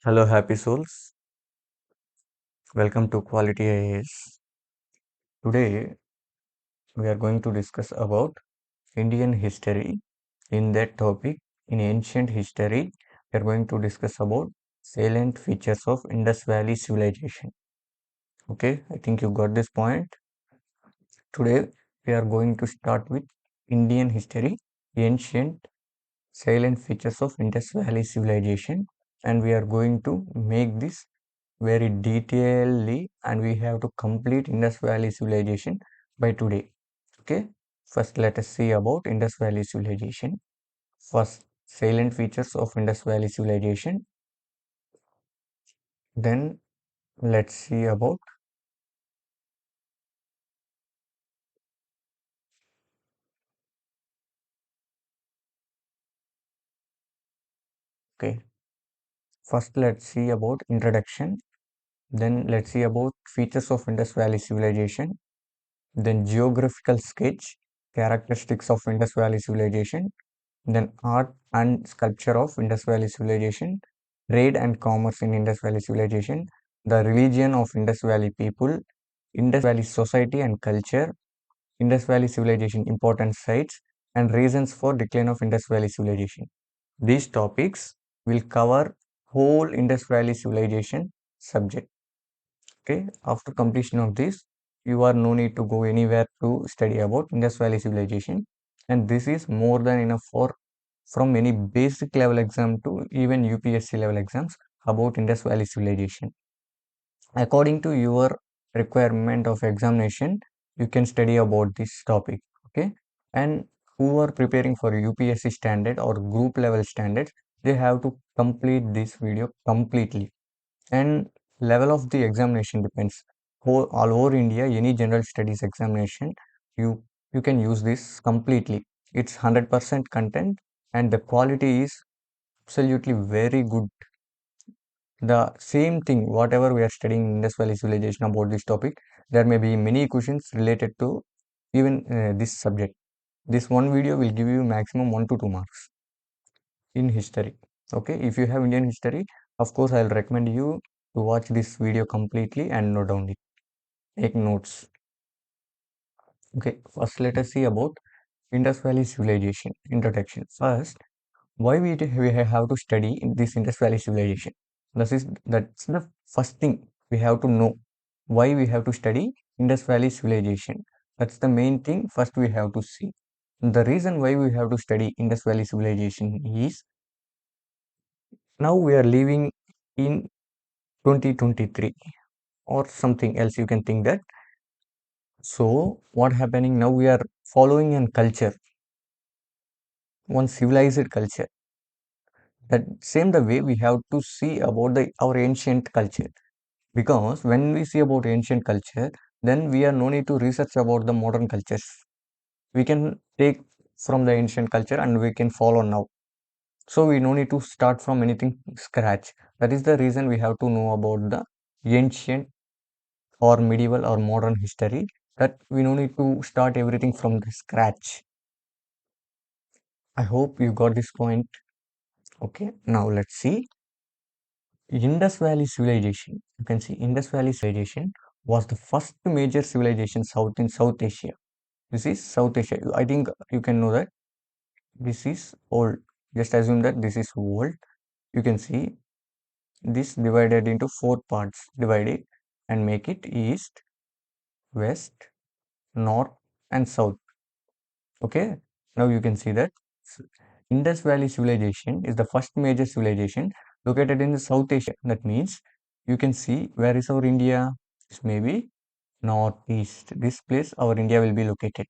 Hello, happy souls. Welcome to Quality IAS. Today, we are going to discuss about Indian history. In that topic, in ancient history, we are going to discuss about salient features of Indus Valley Civilization. Okay, I think you got this point. Today, we are going to start with Indian history, ancient salient features of Indus Valley Civilization, and we are going to make this very detailedly and we have to complete Indus Valley Civilization by today. Okay, first let us see about Indus Valley Civilization. First, salient features of Indus Valley Civilization. Then let's see about, okay, first let's see about introduction. Then let's see about features of Indus Valley Civilization. Then geographical sketch, characteristics of Indus Valley Civilization. Then art and sculpture of Indus Valley Civilization, trade and commerce in Indus Valley Civilization, the religion of Indus Valley people, Indus Valley society and culture, Indus Valley Civilization important sites, and reasons for decline of Indus Valley Civilization. These topics will cover whole Indus Valley Civilization subject. Okay, after completion of this, you are no need to go anywhere to study about Indus Valley Civilization, and this is more than enough for from any basic level exam to even UPSC level exams about Indus Valley Civilization. According to your requirement of examination, you can study about this topic. Okay, and who are preparing for UPSC standard or group level standards, they have to complete this video completely, and level of the examination depends. All over India, any general studies examination, you you can use this completely. It's 100% content and the quality is absolutely very good. The same thing, whatever we are studying in Indus Valley Civilization about this topic, there may be many questions related to even this subject. This one video will give you maximum 1 to 2 marks in history. Okay, if you have Indian history, of course, I'll recommend you to watch this video completely and note down it. Take notes. Okay, first let us see about Indus Valley Civilization introduction. First, why we have to study in this Indus Valley Civilization? That's the first thing we have to know. Why we have to study Indus Valley Civilization? That's the main thing. First, we have to see. The reason why we have to study Indus Valley Civilization is now we are living in 2023 or something else you can think that. So what happening now, we are following a culture, one civilized culture. That same the way we have to see about the our ancient culture, because when we see about ancient culture, then we are no need to research about the modern cultures. We can take from the ancient culture and we can follow now. So we no need to start from anything scratch. That is the reason we have to know about the ancient or medieval or modern history, that we no need to start everything from the scratch. I hope you got this point. Okay, now let's see Indus Valley Civilization. You can see Indus Valley Civilization was the first major civilization south in South Asia. This is South Asia. I think you can know that this is old. Just assume that this is old. You can see this divided into four parts. Divide it and make it east, west, north, and south. Okay, now you can see that Indus Valley Civilization is the first major civilization located in the South Asia. That means you can see where is our India? This may be northeast. This place our India will be located.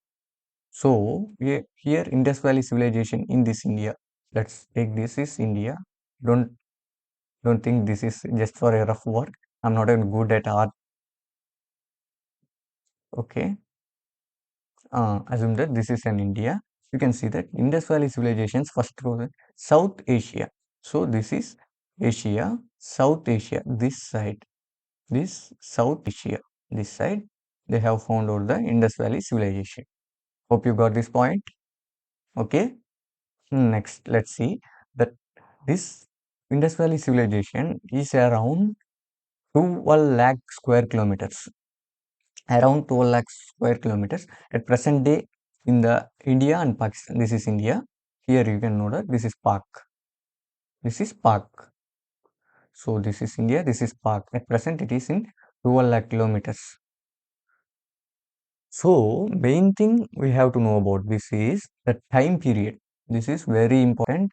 So here Indus Valley Civilization in this India. Let's take this is India. Don't don't think this is just for a rough work. I'm not even good at art. Okay. Assume that this is an India. You can see that Indus Valley civilizations first was in South Asia. So this is Asia, South Asia, this side, this South Asia, this side, they have found out the Indus Valley civilization. Hope you got this point. Okay. Next, let's see that this Indus Valley Civilization is around 12 lakh square kilometers. Around 12 lakh square kilometers at present day in the India and Pakistan. This is India. Here you can know that this is Pak. This is Pak. So this is India. This is Pak. At present it is in 12 lakh kilometers. So main thing we have to know about this is the time period. This is very important.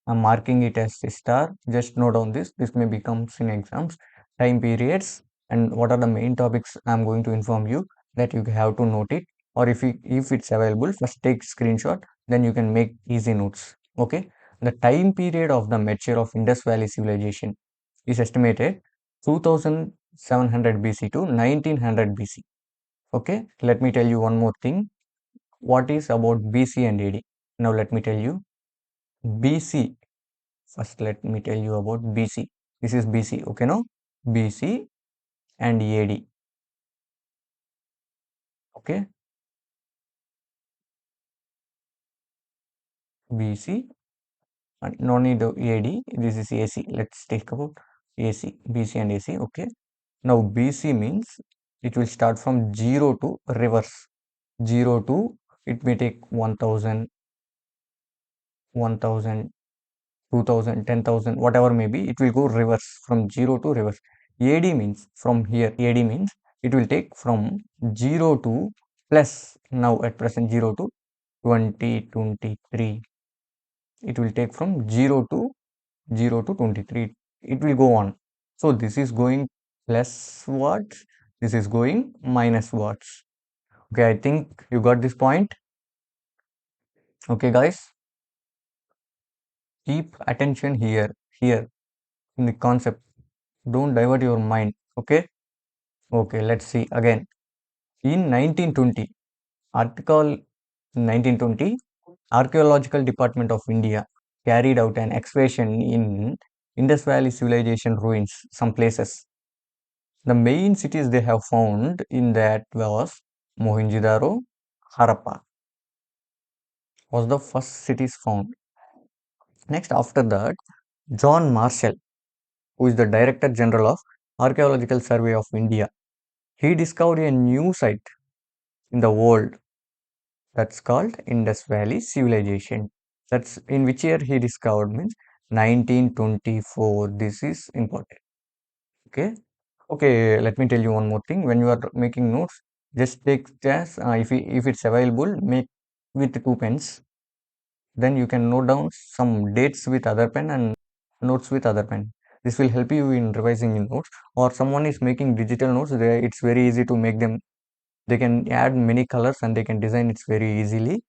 I'm marking it as a star. Just note down this. This may becomes in exams. Time periods and what are the main topics I'm going to inform you that you have to note it. Or if it's available, first take screenshot. Then you can make easy notes. Okay. The time period of the mature of Indus Valley Civilization is estimated 2700 BC to 1900 BC. Okay. Let me tell you one more thing. What is about BC and AD? Now let me tell you. BC. First, let me tell you about BC. This is BC, okay, no? BC and AD, okay? BC and no need of AD. This is AC. Let's take about AC, BC and AC, okay? Now, BC means it will start from 0 to reverse. 0 to it may take 1000, 1000, 2000, 10,000, whatever may be, it will go reverse from 0 to reverse. AD means from here, AD means it will take from 0 to plus now at present 0 to 2023. It will take from 0 to 0 to 23. It will go on. So this is going plus watts, this is going minus watts. Okay, I think you got this point. Okay, guys, keep attention here in the concept. Don't divert your mind. Okay. Okay, let's see again. In 1920, article 1920, Archaeological Department of India carried out an excavation in Indus Valley Civilization ruins, some places. The main cities they have found in that was Mohenjo-Daro, Harappa was the first cities found. Next, after that, John Marshall, who is the Director General of Archaeological Survey of India, he discovered a new site in the world that's called Indus Valley Civilization. That's in which year he discovered means 1924. This is important. Okay. Okay. Let me tell you one more thing. When you are making notes, just take just if it's available, make with two pens. Then you can note down some dates with other pen and notes with other pen. This will help you in revising in notes. Or someone is making digital notes. It's very easy to make them. They can add many colors and they can design it very easily.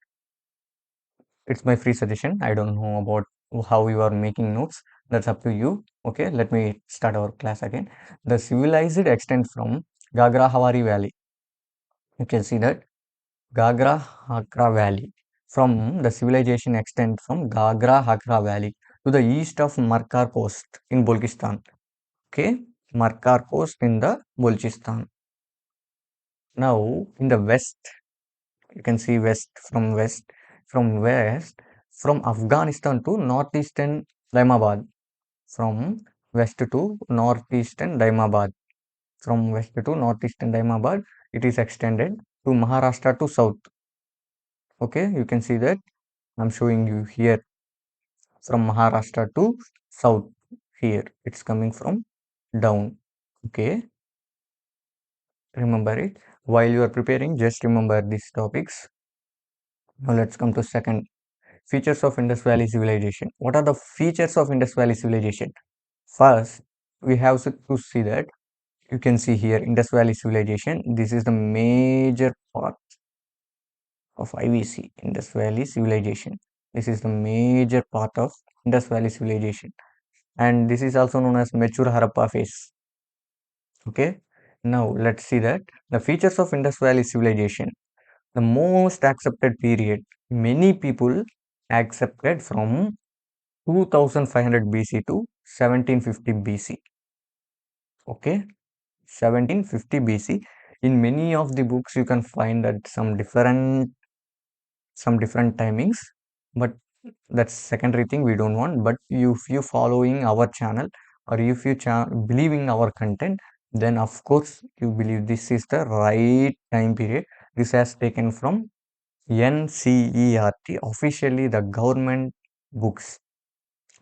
It's my free suggestion. I don't know about how you are making notes. That's up to you. Okay, let me start our class again. The civilized extends from Gagra Havari Valley. You can see that Gagra Hakra Valley. From the civilization extends from Gagra Hakra Valley to the east of Markar Post in Balochistan. Okay, Markar Post in the Balochistan. Now in the west, you can see west from Afghanistan to northeastern Daimabad, from west to northeastern Daimabad, from west to northeastern Daimabad, it is extended to Maharashtra to south. Okay, you can see that I'm showing you here from Maharashtra to south. Here it's coming from down. Okay, remember it while you are preparing. Just remember these topics. Now let's come to second. Features of Indus Valley Civilization. What are the features of Indus Valley Civilization? First, we have to see that you can see here Indus Valley Civilization. This is the major part of IVC, Indus Valley Civilization. This is the major part of Indus Valley Civilization. And this is also known as mature Harappa phase. Okay. Now let's see that the features of Indus Valley Civilization. The most accepted period. Many people accepted from 2500 BC to 1750 BC. Okay, 1750 BC. In many of the books, you can find that some different timings, but That's secondary thing we don't want. But if you following our channel, or if you believing our content, then of course you believe this is the right time period. This has taken from NCERT, officially the government books.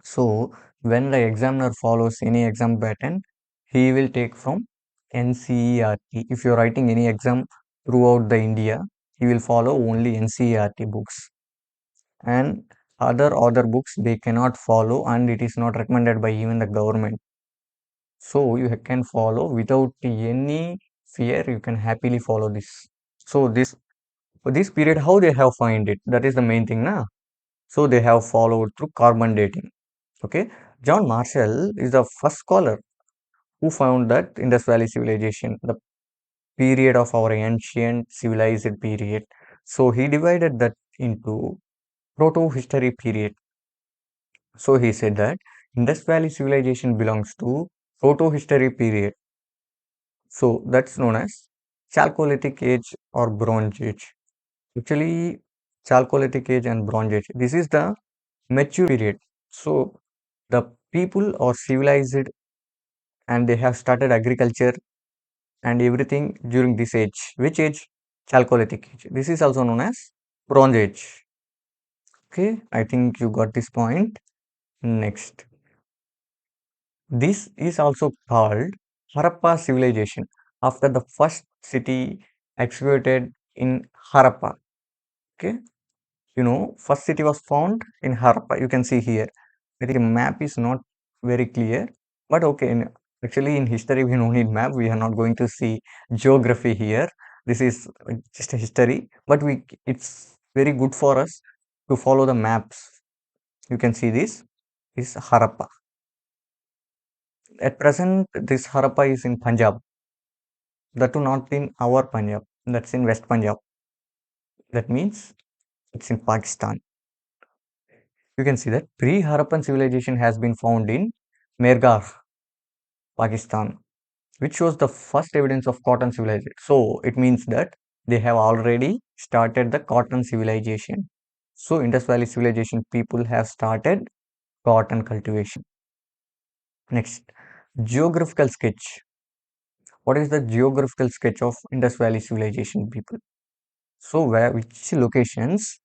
So when the examiner follows any exam pattern, he will take from NCERT. If you're writing any exam throughout the India, he will follow only NCERT books, and other books they cannot follow, and it is not recommended by even the government. So you can follow without any fear. You can happily follow this. So this period, how they have find it? That is the main thing, na? So they have followed through carbon dating. Okay, John Marshall is the first scholar who found that Indus Valley Civilization, the period of our ancient civilized period. So he divided that into proto-history period. So he said that Indus Valley Civilization belongs to proto-history period. So that's known as Chalcolithic Age or Bronze Age. Actually, Chalcolithic Age and Bronze Age. This is the mature period. So the people are civilized and they have started agriculture and everything during this age. Which age? Chalcolithic age. This is also known as Bronze Age. Okay, I think you got this point. Next, this is also called Harappa civilization after the first city excavated in Harappa. Okay, first city was found in Harappa. You can see here. I think the map is not very clear, but okay. Actually, in history, we don't need map. We are not going to see geography here. This is just a history, but it's very good for us to follow the maps. You can see this is Harappa. At present, this Harappa is in Punjab. That too not in our Punjab. That's in West Punjab. That means it's in Pakistan. You can see that pre-Harappan civilization has been found in Mergar, Pakistan, which shows the first evidence of cotton civilization. So it means that they have already started the cotton civilization. So Indus Valley civilization people have started cotton cultivation. Next, geographical sketch. What is the geographical sketch of Indus Valley civilization people? So which locations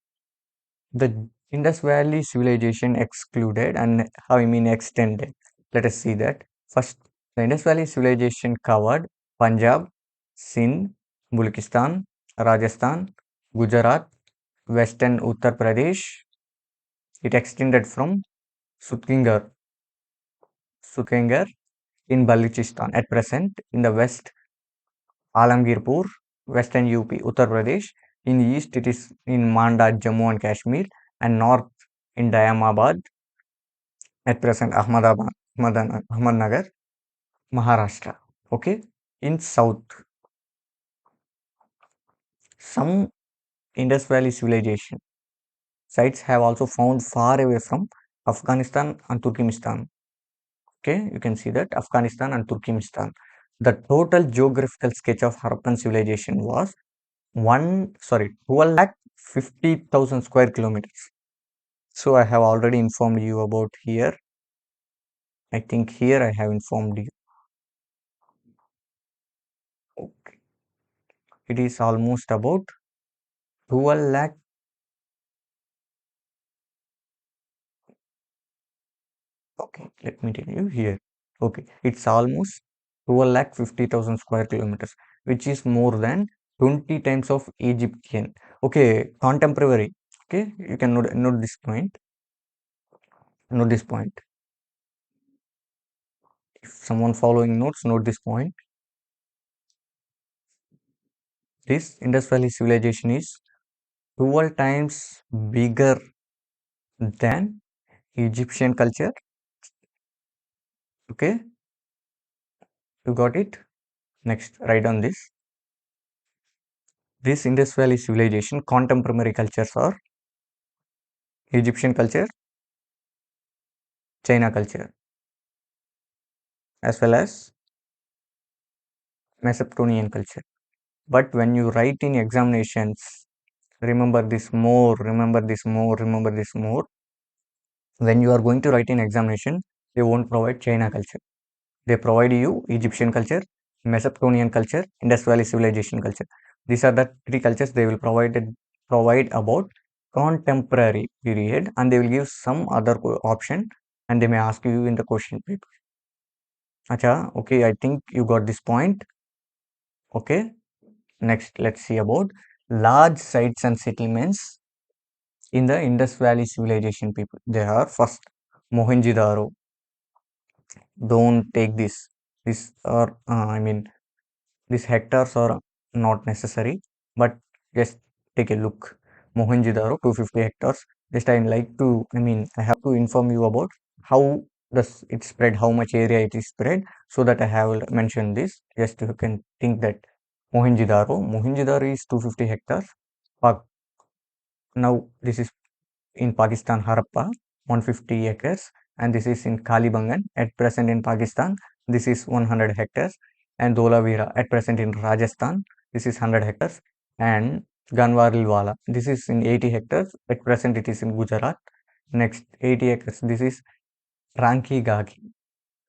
the Indus Valley civilization excluded and how I mean extended? Let us see that. First, the Indus Valley civilization covered Punjab, Sindh, Baluchistan, Rajasthan, Gujarat, Western Uttar Pradesh. It extended from Sutkingar, Sutkingar in Baluchistan. At present, in the west, Alamgirpur, Western UP, Uttar Pradesh. In east, it is in Manda, Jammu and Kashmir, and north in Dayamabad. At present, Ahmednagar, Maharashtra. Okay. In south, some Indus Valley civilization sites have also found far away from Afghanistan and Turkmenistan. Okay, you can see that Afghanistan and Turkmenistan. The total geographical sketch of Harappan civilization was 12 lakh 50,000 square kilometers. So I have already informed you about here. I think here I have informed you. Okay. It is almost about 12 lakh. Okay, let me tell you here. Okay, it's almost 12 lakh 50,000 square kilometers, which is more than 20 times of Egyptian. Okay, contemporary. Okay, you can note this point. Note this point. If someone following notes, note this point. This Indus Valley civilization is 12 times bigger than Egyptian culture. Okay, you got it. Next, write on this. This Indus Valley civilization contemporary cultures are Egyptian culture, China culture, as well as Mesopotamian culture. But when you write in examinations, remember this more, remember this more, remember this more. when you are going to write in examination, they won't provide China culture. They provide you Egyptian culture, Mesopotamian culture, Indus Valley Civilization culture. These are the three cultures they will provide about contemporary period, and they will give some other option, and they may ask you in the question paper. Acha, okay, I think you got this point. Okay, next let's see about large sites and settlements in the Indus Valley Civilization people. They are first Mohenjo-Daro. Don't take this. This or I mean these hectares are not necessary, but just take a look. Mohenjo-Daro, 250 hectares. Just I like to, I have to inform you about how does it spread, how much area it is spread, so that I have mentioned this. Just you can think that Mohenjo-Daro is 250 hectares. Pa- Now this is in Pakistan, Harappa, 150 acres, and this is in Kalibangan at present in Pakistan. This is 100 hectares, and Dholavira at present in Rajasthan. This is 100 hectares, and Ganwarilwala. This is in 80 hectares. At present, it is in Gujarat. Next, 80 acres. This is Ranki Gagi.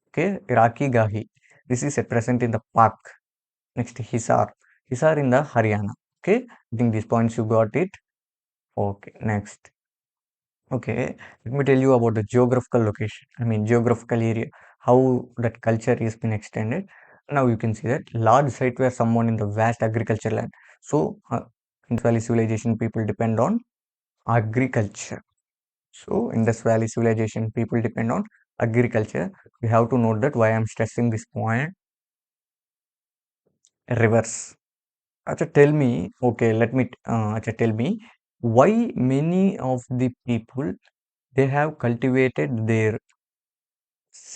Okay, Raki Gahi. This is at present in the Pak. Next, Hisar. Hisar in the Haryana. Okay, I think these points you got it. Okay, next. Okay, let me tell you about the geographical location. Geographical area, how that culture is been extended. Now you can see that large site where someone in the vast agriculture land. So, Indus Valley Civilization people depend on agriculture. So, Indus Valley Civilization people depend on agriculture. We have to note that why I'm stressing this point. Rivers. Acha, tell me, okay, Acha, tell me why many of the people they have cultivated their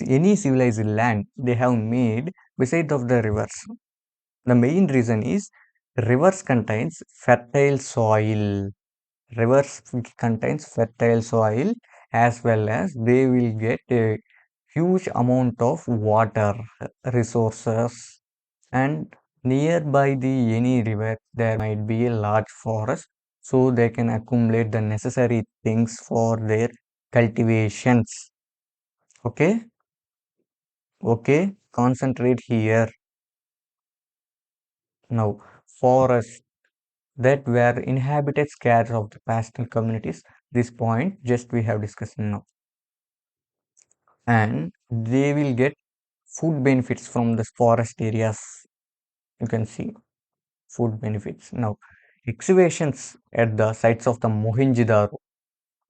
any civilized land they have made beside of the rivers. The main reason is rivers contains fertile soil. Rivers contains fertile soil, as well as they will get a huge amount of water resources, and nearby the any river there might be a large forest, so they can accumulate the necessary things for their cultivations. Okay. Okay, concentrate here. Now, forests that were inhabited scarce of the pastoral communities. This point just we have discussed now, and they will get food benefits from the forest areas. You can see food benefits. Now, excavations at the sites of the Mohenjo-Daro,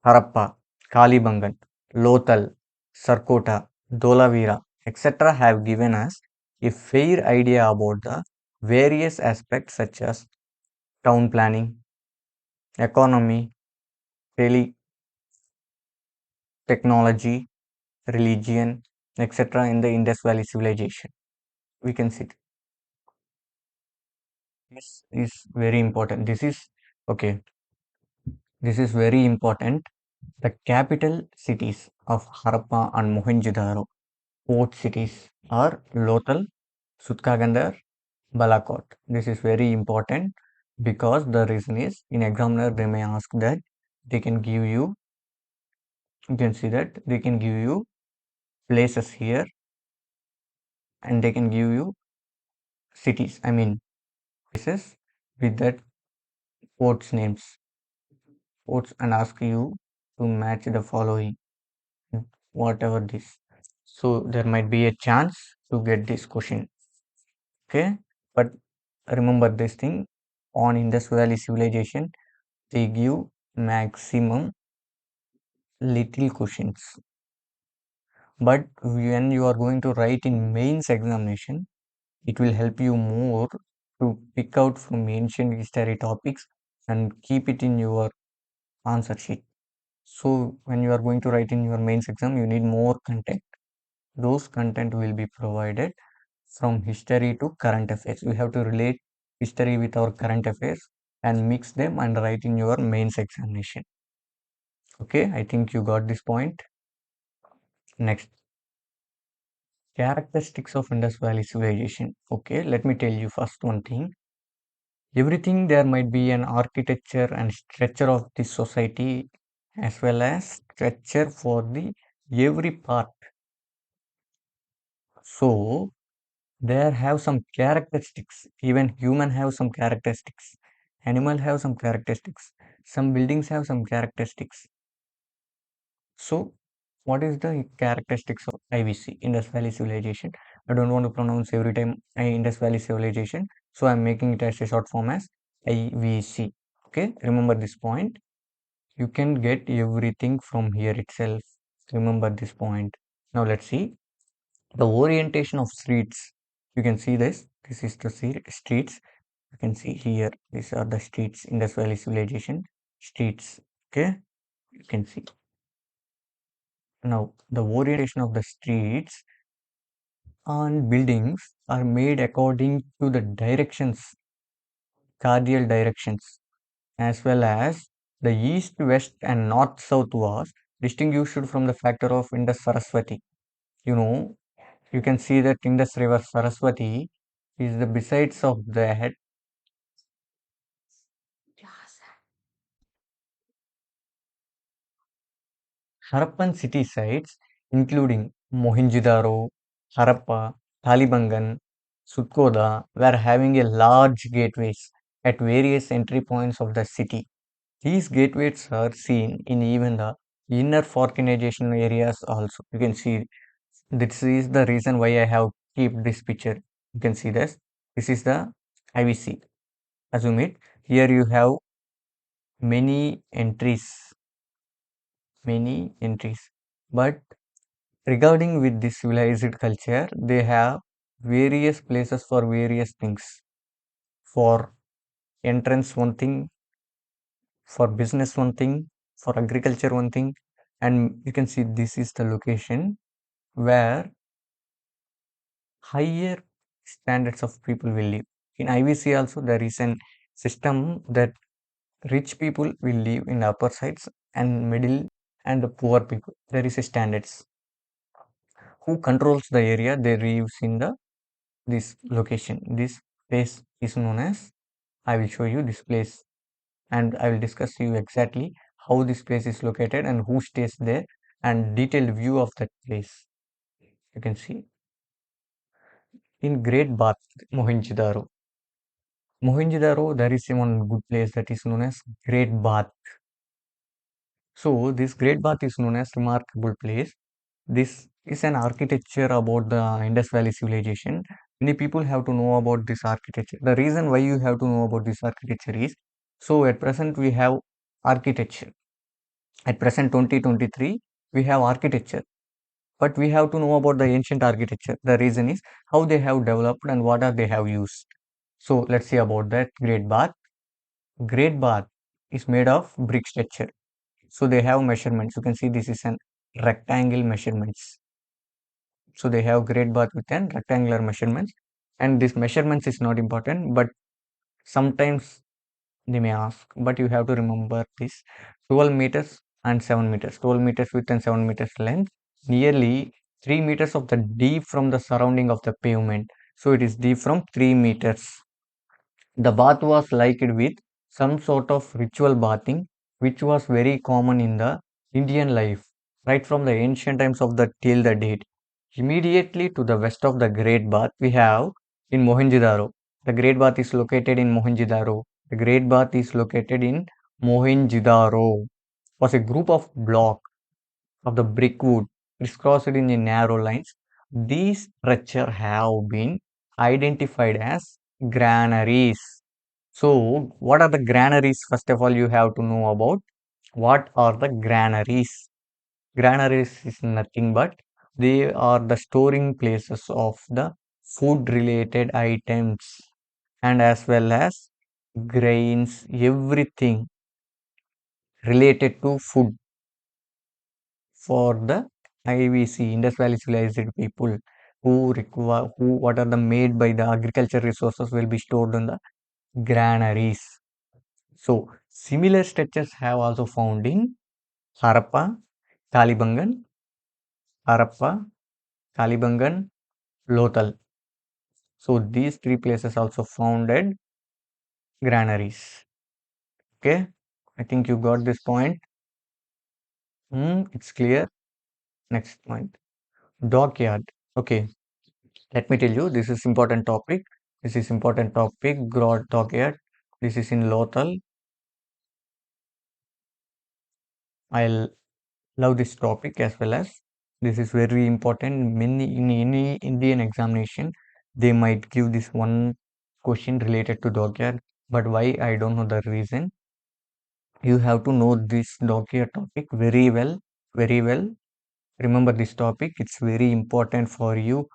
Harappa, Kalibangan, Lothal, Sarkota, Dholavira, etc. have given us a fair idea about the various aspects such as town planning, economy, tele technology, religion, etc. in the Indus Valley civilization. We can see this is very important. Okay. This is very important. The capital cities of Harappa and Mohenjo-Daro, port cities are Lothal, Sutkagandar, Balakot. This is very important because the reason is in examiner they may ask that they can give you, you can see that they can give you places here, and they can give you cities, places with that ports names, ports, and ask you to match the following, whatever this. So there might be a chance to get this question. Okay, but remember this thing, on Indus Valley civilization they give maximum little questions, but when you are going to write in mains examination, it will help you more to pick out from ancient history topics and keep it in your answer sheet. So when you are going to write in your mains exam, you need more content. Those content will be provided from history to current affairs. We have to relate history with our current affairs and mix them and write in your mains examination. Okay, I think you got this point. Next, characteristics of Indus Valley civilization. Okay, let me tell you first one thing. Everything there might be an architecture and structure of this society as well as structure for the every part. So there have some characteristics. Even human have some characteristics. Animal have some characteristics. Some buildings have some characteristics. So what is the characteristics of IVC, Indus Valley Civilization? I don't want to pronounce every time Indus Valley Civilization, so I'm making it as a short form as IVC. Okay, remember this point. You can get everything from here itself. Remember this point. Now let's see the orientation of streets. You can see this. This is the streets. You can see here. These are the streets. Indus Valley Civilization streets. Okay, you can see. Now the orientation of the streets and buildings are made according to the directions, cardinal directions, as well as the east, west, and north, south was distinguished from the factor of Indus Saraswati. You know, you can see that Indus River Saraswati is the besides of the head Harappan city sites, including Mohenjo-Daro, Harappa, Talibangan, Sutkoda, were having a large gateways at various entry points of the city. These gateways are seen in even the inner fortification areas also. You can see this is the reason why I have keep this picture. You can see this. This is the IVC. Assume it. Here you have many entries, many entries. But regarding with this civilized culture, they have various places for various things. For entrance, one thing, for business one thing, for agriculture one thing, and you can see this is the location where higher standards of people will live. In IVC also there is an system that rich people will live in upper sides and middle and the poor people. There is a standards. Who controls the area they lives in the this location. This place is known as I will show you this place and I will discuss to you exactly how this place is located and who stays there and detailed view of that place. You can see in Great Bath, Mohenjo-Daro. Mohenjo-Daro, there is one good place that is known as Great Bath. So this Great Bath is known as remarkable place. This is an architecture about the Indus Valley civilization. Many people have to know about this architecture. The reason why you have to know about this architecture is so at present we have architecture. At present 2023 we have architecture, but we have to know about the ancient architecture. The reason is how they have developed and what are they have used. So let's see about that Great Bath. Great Bath is made of brick structure. So they have measurements. You can see this is an rectangle measurements. So they have Great Bath with an rectangular measurements. And this measurements is not important, but sometimes they may ask, but you have to remember this 12 meters and 7 meters, 12 meters width and 7 meters length, nearly 3 meters of the deep from the surrounding of the pavement. So it is deep from 3 meters. The bath was liked with some sort of ritual bathing, which was very common in the Indian life, right from the ancient times of the till the date. Immediately to the west of the Great Bath, we have in Mohenjo-Daro. The Great Bath is located in Mohenjo-Daro. The Great Bath is located in Mohenjo-Daro. Was a group of blocks of the brickwood crisscrossed in a narrow lines. These structures have been identified as granaries. So, what are the granaries? First of all, you have to know about what are the granaries. Granaries is nothing but they are the storing places of the food related items and as well as grains, everything related to food for the IVC, Indus Valley civilized people who require who what are the made by the agriculture resources will be stored in the granaries. So similar structures have also found in Harappa, Talibangan, Harappa, Talibangan, Lothal. So these three places also founded granaries. Okay, I think you got this point. It's clear. Next point. Dockyard. Okay, let me tell you, this is important topic. This is important topic. Dockyard. This is in Lothal. I'll love this topic as well as this is very important. Many in any Indian examination, they might give this one question related to dockyard, but why I don't know the reason. You have to know this dockyard topic very well, very well. Remember this topic, it's very important for you.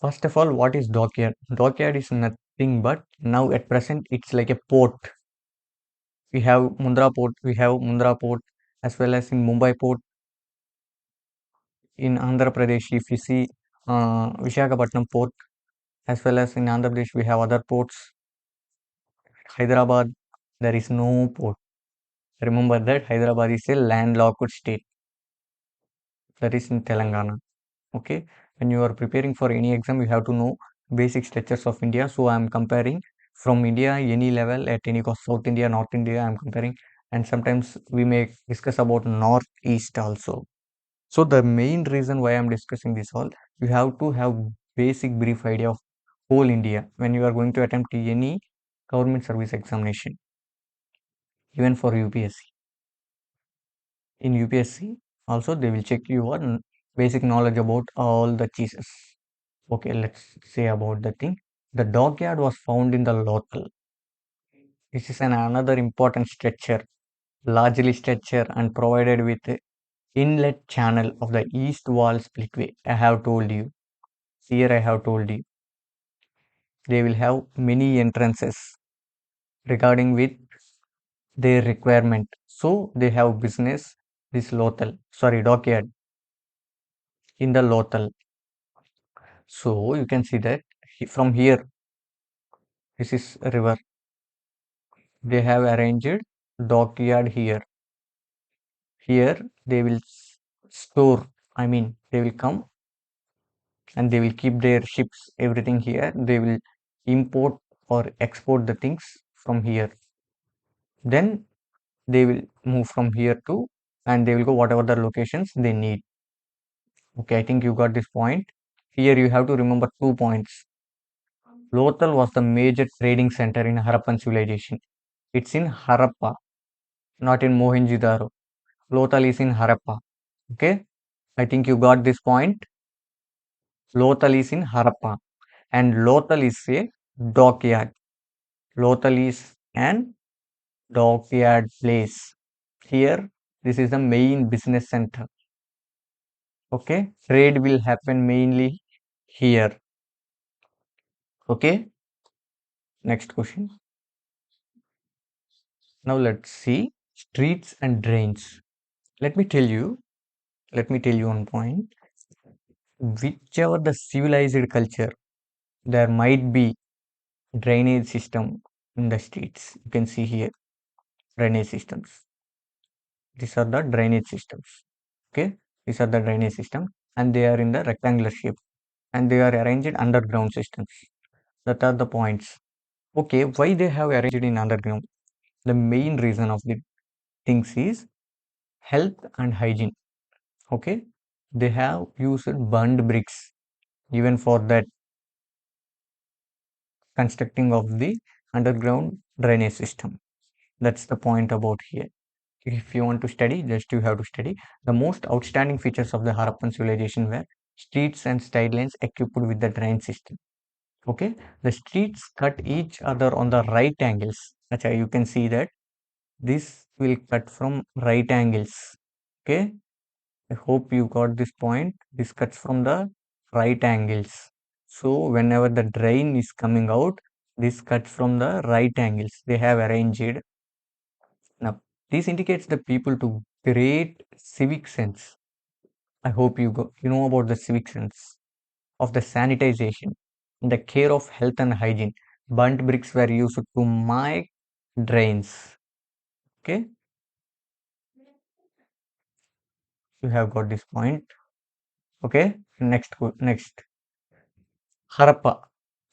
First of all, what is dockyard? Dockyard is nothing but now at present it's like a port. We have Mundra port as well as in Mumbai port in Andhra Pradesh. If you see Visakhapatnam port as well as in Andhra Pradesh, we have other ports. Hyderabad, there is no port. Remember that Hyderabad is a landlocked state that is in Telangana. Okay, when you are preparing for any exam, you have to know basic structures of India. So I am comparing from India, any level at any cost, South India, North India, I am comparing, and sometimes we may discuss about Northeast also. So the main reason why I am discussing this all, you have to have basic brief idea of whole India when you are going to attempt any government service examination, even for UPSC. In UPSC, also they will check your basic knowledge about all the cheeses. Okay, let's say about the thing. The dockyard was found in the Lothal. This is another important structure, largely structure and provided with a inlet channel of the east wall splitway. I have told you. Here I have told you. They will have many entrances regarding with their requirement. So they have business this Lothal, sorry, dockyard in the Lothal. So you can see that from here, this is a river. They have arranged dockyard here. Here they will store, I mean, they will come and they will keep their ships, everything here. They will import or export the things from here. Then they will move from here to and they will go whatever the locations they need. Okay, I think you got this point. Here you have to remember 2 points. Lothal was the major trading center in Harappan civilization. It's in Harappa, not in Mohenjo-Daro. Lothal is in Harappa. Okay, I think you got this point. Lothal is in Harappa and Lothal is a dockyard. Lothal is an dockyard place. Here, this is the main business center. Okay, trade will happen mainly here. Okay, next question. Now let's see streets and drains. Let me tell you, let me tell you one point. Whichever the civilized culture, there might be drainage system in the streets. You can see here drainage systems. These are the drainage systems. Okay, these are the drainage system, and they are in the rectangular shape, and they are arranged underground systems. That are the points. Okay, why they have arranged in underground? The main reason of the things is health and hygiene. Okay, they have used burned bricks even for that constructing of the underground drainage system. That's the point about here. If you want to study, just you have to study. The most outstanding features of the Harappan civilization were streets and side lines equipped with the drain system. Okay, the streets cut each other on the right angles. Acha, you can see that this will cut from right angles. Okay, I hope you got this point. This cuts from the right angles. So whenever the drain is coming out, this cuts from the right angles. They have arranged. Now, this indicates the people to great civic sense. I hope you know about the civic sense of the sanitization, the care of health and hygiene. Burnt bricks were used to make drains. Okay, you have got this point. Okay, next. Harappa.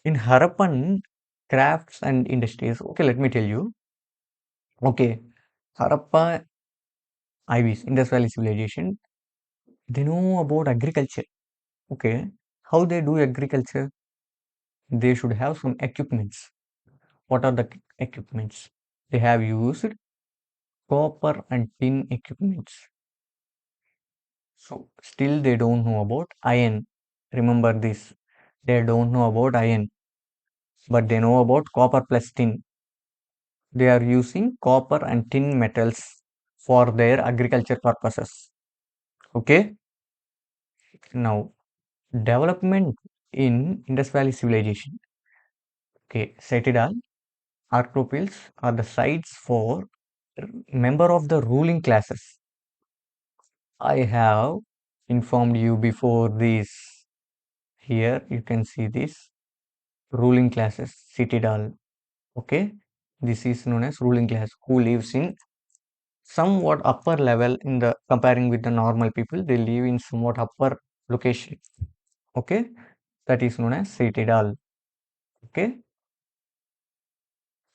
In Harappan crafts and industries. Okay, let me tell you. Okay, Harappa IVs, Indus Valley Civilization, they know about agriculture. Okay, how they do agriculture? They should have some equipments. What are the equipments? They have used copper and tin equipments. So still they don't know about iron. Remember this. They don't know about iron, but they know about copper plus tin. They are using copper and tin metals for their agriculture purposes. Okay. Now development in Indus Valley Civilization. Okay, Citadel, Archipels are the sites for member of the ruling classes. I have informed you before this. Here you can see this ruling classes, Citadel. Okay, this is known as ruling class who lives in somewhat upper level in the comparing with the normal people. They live in somewhat upper location. Okay, that is known as Citadel. Okay,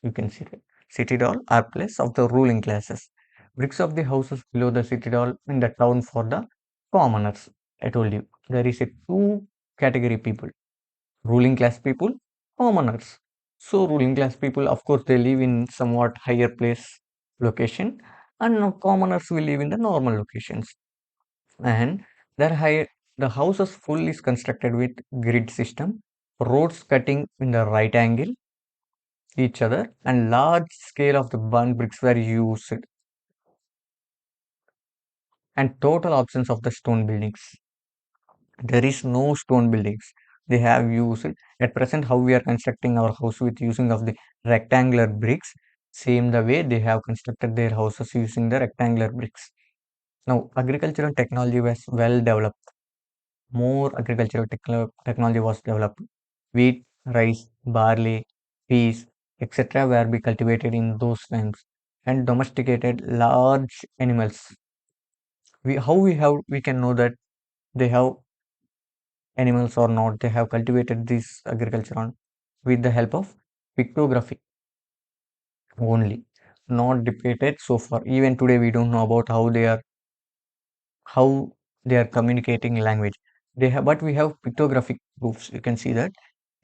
you can see that Citadel are place of the ruling classes. Bricks of the houses below the Citadel in the town for the commoners. I told you there is a two category people: ruling class people, commoners. So ruling class people, of course, they live in somewhat higher place location, and now commoners will live in the normal locations. And their high, the houses full is constructed with grid system, roads cutting in the right angle each other, and large scale of the burnt bricks were used, and total absence of the stone buildings. There is no stone buildings. They have used at present how we are constructing our house with using of the rectangular bricks. Same the way they have constructed their houses using the rectangular bricks. Now agricultural technology was well developed. More agricultural technology was developed. Wheat, rice, barley, peas, etc. were be cultivated in those times, and domesticated large animals. We can know that they have animals or not, they have cultivated this agriculture on with the help of pictography only, not depicted so far. Even today we don't know about how they are communicating language. They have, but we have pictographic proofs. You can see that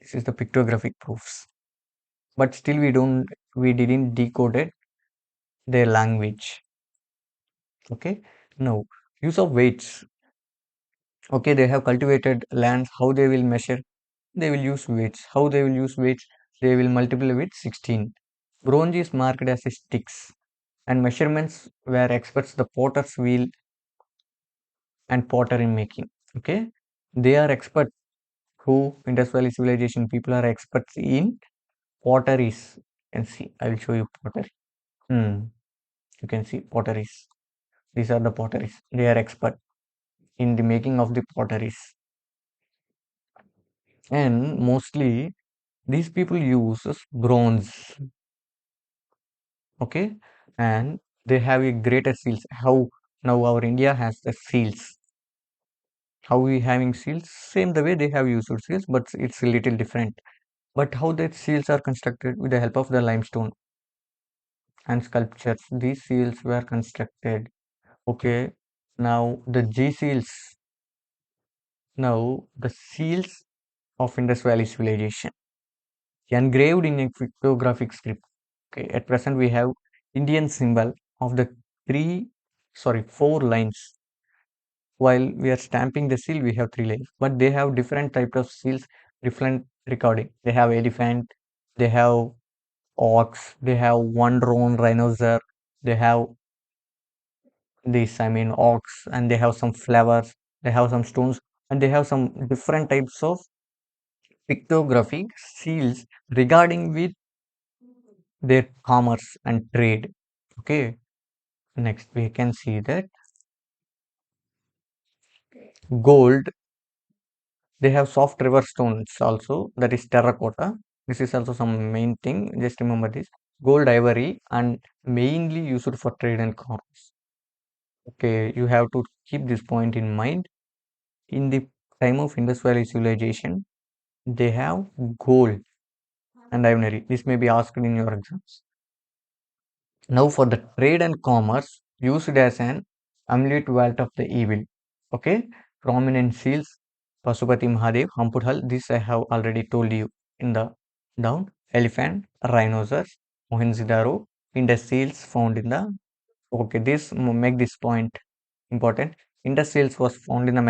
this is the pictographic proofs. But still we didn't decoded their language. Okay. Now use of weights. Okay, they have cultivated lands. How they will measure? They will use weights. How they will use weights? They will multiply with 16. Bronze is marked as a sticks, and measurements were experts the potter's wheel and pottery making. Okay, they are expert who Indus Valley Civilization people are experts in potteries. You can see, I will show you pottery. You can see potteries. These are the potteries. They are expert in the making of the potteries, and mostly these people uses bronze. Okay, and they have a greater seals. How now our India has the seals. How we having seals? Same the way they have used seals, but it's a little different. But how that seals are constructed with the help of the limestone and sculptures. These seals were constructed. Okay, now the G seals. Now the seals of Indus Valley Civilization engraved in a cryptographic script. Okay, at present we have Indian symbol of the four lines. While we are stamping the seal, we have three lines, but they have different types of seals, different recording. They have elephant, they have ox, they have one roan rhinoceros, they have this, I mean, ox, and they have some flowers, they have some stones, and they have some different types of pictographic seals regarding with their commerce and trade. Okay, next we can see that gold. They have soft river stones also, that is terracotta. This is also some main thing. Just remember this. Gold, ivory, and mainly used for trade and commerce. Okay, you have to keep this point in mind. In the time of Indus Valley Civilization, they have gold and ivory. This may be asked in your exams. Now, for the trade and commerce, used as an amulet vault of the evil. Okay, prominent seals, Pasupati Mahadev, Hampudhal, this I have already told you in the down. Elephant, rhinoceros, Mohenjo-Daro, Indus seals found in the, okay, this make this point important. Indus seals was found in the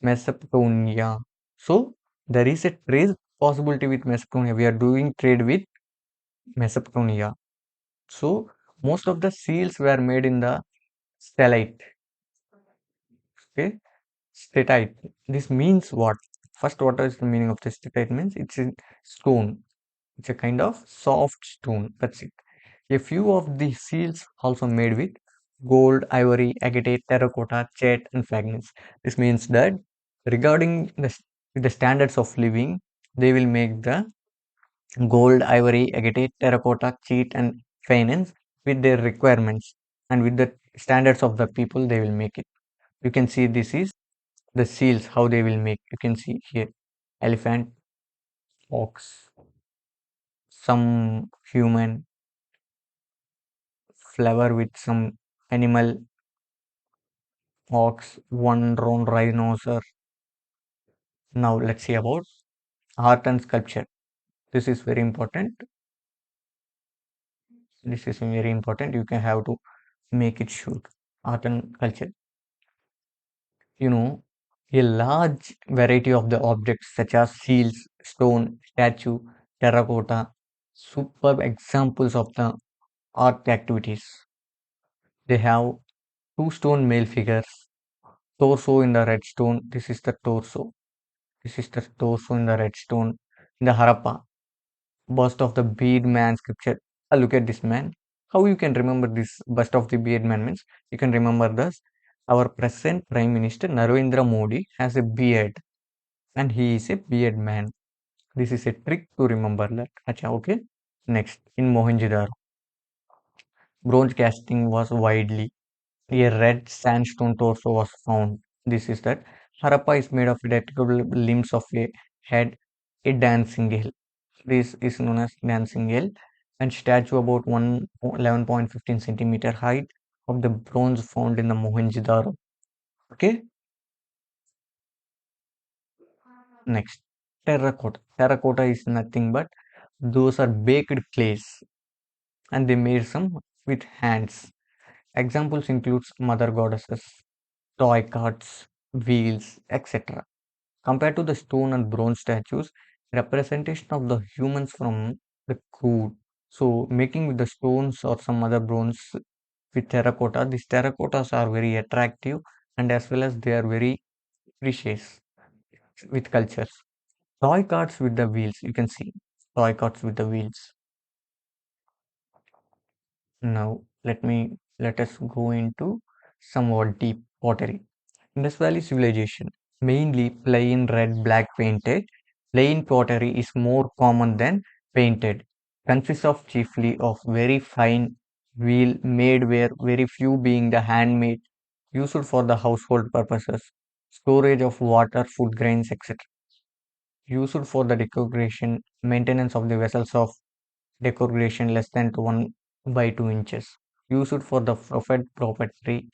Mesopotamia. So there is a trade possibility with Mesopotamia. We are doing trade with Mesopotamia. So most of the seals were made in the stellite. Okay, statite. This means what? First, what is the meaning of the statite? Means it's a stone. It's a kind of soft stone. That's it. A few of the seals also made with gold, ivory, agate, terracotta, jet, and fragments. This means that regarding the standards of living, they will make the gold, ivory, agate, terracotta, cheat, and finance with their requirements and with the standards of the people. They will make it. You can see this is the seals how they will make. You can see here elephant, ox, some human, flower with some animal, ox, one round rhinoceros. Now let's see about art and sculpture. This is very important. This is very important. You can have to make it sure. Art and culture. You know, a large variety of the objects such as seals, stone, statue, terracotta, superb examples of the art activities. They have two stone male figures, torso in the red stone. This is the torso. This is the torso in the red stone. In the Harappa, bust of the beard man sculpture. Look at this man. How you can remember this bust of the beard man means you can remember this. Our present Prime Minister Narendra Modi has a beard and he is a beard man. This is a trick to remember that. Acha, okay. Next, in Mohenjo-Daro, bronze casting was widely. A red sandstone torso was found. This is that. Harappa is made of detectable limbs of a head, a dancing girl. This is known as dancing girl, and statue about 11.15 centimeter height of the bronze found in the Mohenjo-Daro. Okay, next, terracotta. Terracotta is nothing but those are baked clays, and they made some with hands. Examples includes mother goddesses, toy carts, wheels, etc. Compared to the stone and bronze statues, representation of the humans from the crude. So making with the stones or some other bronze with terracotta, these terracottas are very attractive and as well as they are very precious with cultures. Toy carts with the wheels, you can see toy carts with the wheels. Now let us go into somewhat deep pottery. Indus Valley Civilization, mainly plain red black painted. Plain pottery is more common than painted. Consists of chiefly of very fine wheel made where very few being the handmade, used for the household purposes, storage of water, food grains, etc. Used for the decoration, maintenance of the vessels of decoration less than 1 by 2 inches. Used for the prophet property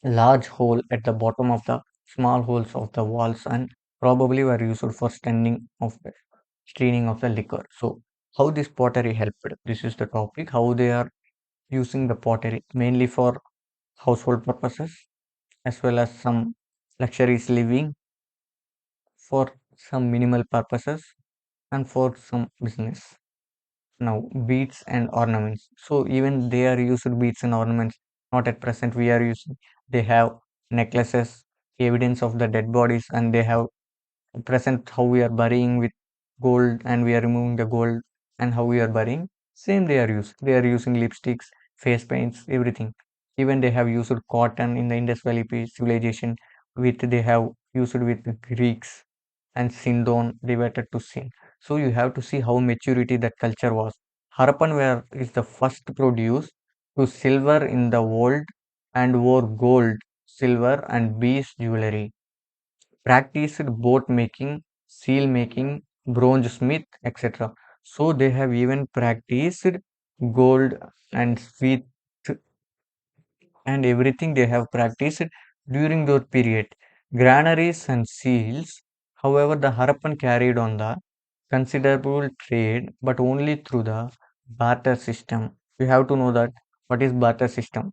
large hole at the bottom of the small holes of the walls and probably were used for staining of the liquor. So how this pottery helped? This is the topic. How they are using the pottery mainly for household purposes as well as some luxuries living for some minimal purposes and for some business. Now, beads and ornaments. So even they are used beads and ornaments. Not at present we are using. They have necklaces, evidence of the dead bodies, and they have present how we are burying with gold and we are removing the gold and how we are burying. Same they are used. They are using lipsticks, face paints, everything. Even they have used cotton in the Indus Valley civilization. With they have used with the Greeks and Sindon devoted to sin. So you have to see how maturity that culture was. Harappan ware is the first to produce to silver in the world and wore gold, silver and beads jewelry. Practiced boat making, seal making, bronze smith, etc. So they have even practiced gold and sweet and everything they have practiced during that period. Granaries and seals. However, the Harappan carried on the considerable trade, but only through the barter system. You have to know that what is barter system.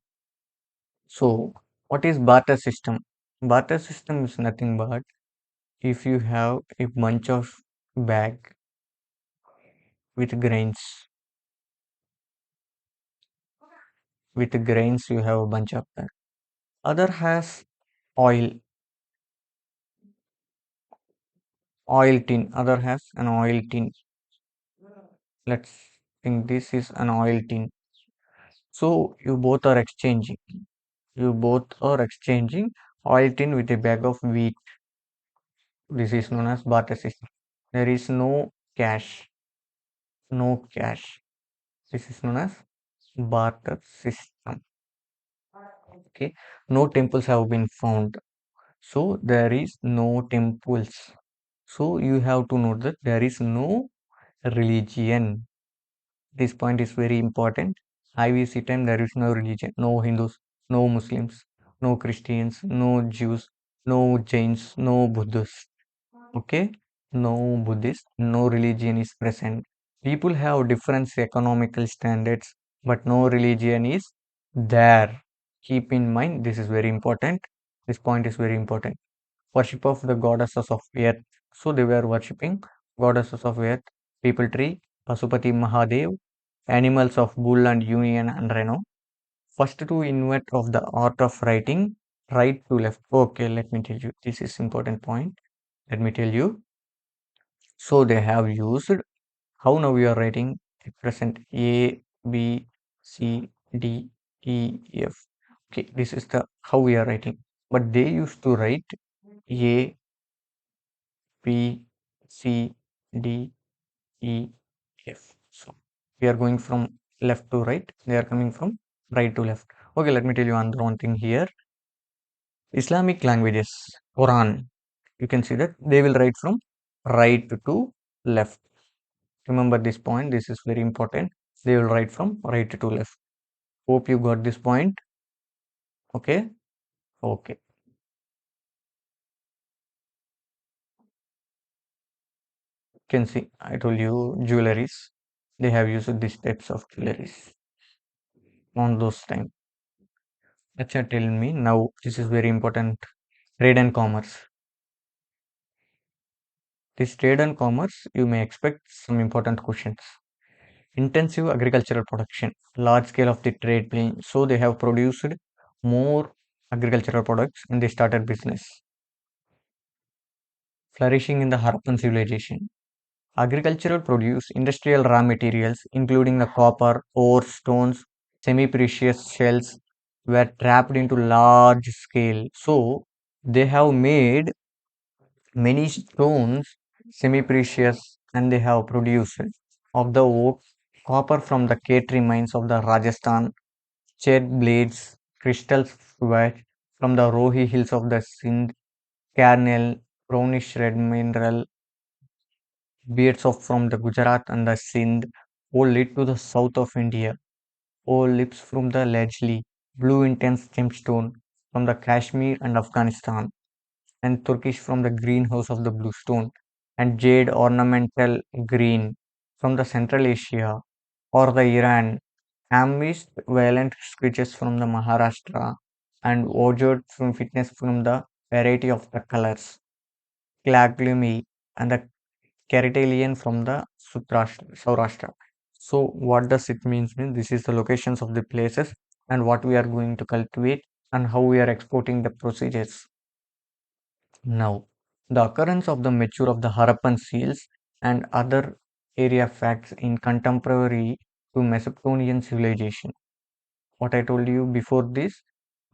So, what is barter system? Barter system is nothing but if you have a bunch of bag with grains, you have a bunch of bag. Other has oil, oil tin. Other has an oil tin. Let's think this is an oil tin. So you both are exchanging. You both are exchanging oil tin with a bag of wheat. This is known as barter system. There is no cash. No cash. This is known as barter system. Okay. No temples have been found. So there is no temples. So you have to note that there is no religion. This point is very important. IVC time there is no religion, no Hindus, no Muslims, no Christians, no Jews, no Jains, no Buddhists. Okay, no Buddhist, no religion is present. People have different economical standards, but no religion is there. Keep in mind, this is very important. This point is very important. Worship of the goddesses of earth. So they were worshipping goddesses of earth, people tree, Pasupati Mahadev, animals of bull and union and rhino. First to invent of the art of writing, right to left. Okay, let me tell you. This is important point. Let me tell you. So they have used how now we are writing at present A, B, C, D, E, F. Okay, this is the how we are writing. But they used to write A, B, C, D, E, F. So we are going from left to right. They are coming from right to left. Okay, let me tell you another one thing here. Islamic languages, Quran. You can see that they will write from right to left. Remember this point. This is very important. They will write from right to left. Hope you got this point. Okay. Okay. You can see. I told you jewelries. They have used these types of jewelries on those time. Acha, tell me now. This is very important. Trade and commerce. This trade and commerce, you may expect some important questions. Intensive agricultural production, large scale of the trade being, so they have produced more agricultural products and they started business. Flourishing in the Harappan civilization. Agricultural produce industrial raw materials, including the copper, ore, stones, semi precious shells, were trapped into large scale. So they have made many stones semi-precious and they have produced of the oak, copper from the Katri mines of the Rajasthan, jet blades, crystal sweat from the Rohi hills of the Sindh, carnel, brownish red mineral, beads of from the Gujarat and the Sindh, all lead to the south of India, all lips from the largely blue intense gemstone from the Kashmir and Afghanistan and Turkish from the greenhouse of the blue stone, and jade ornamental green from the Central Asia or the Iran, amethyst violet screeches from the Maharashtra, and orchard from fitness from the variety of the colors, claglumi and the Caritalian from the Saurashtra. So what does it means? Means this is the locations of the places and what we are going to cultivate and how we are exporting the procedures. Now, the occurrence of the mature of the Harappan seals and other area facts in contemporary to Mesopotamian civilization. What I told you before this,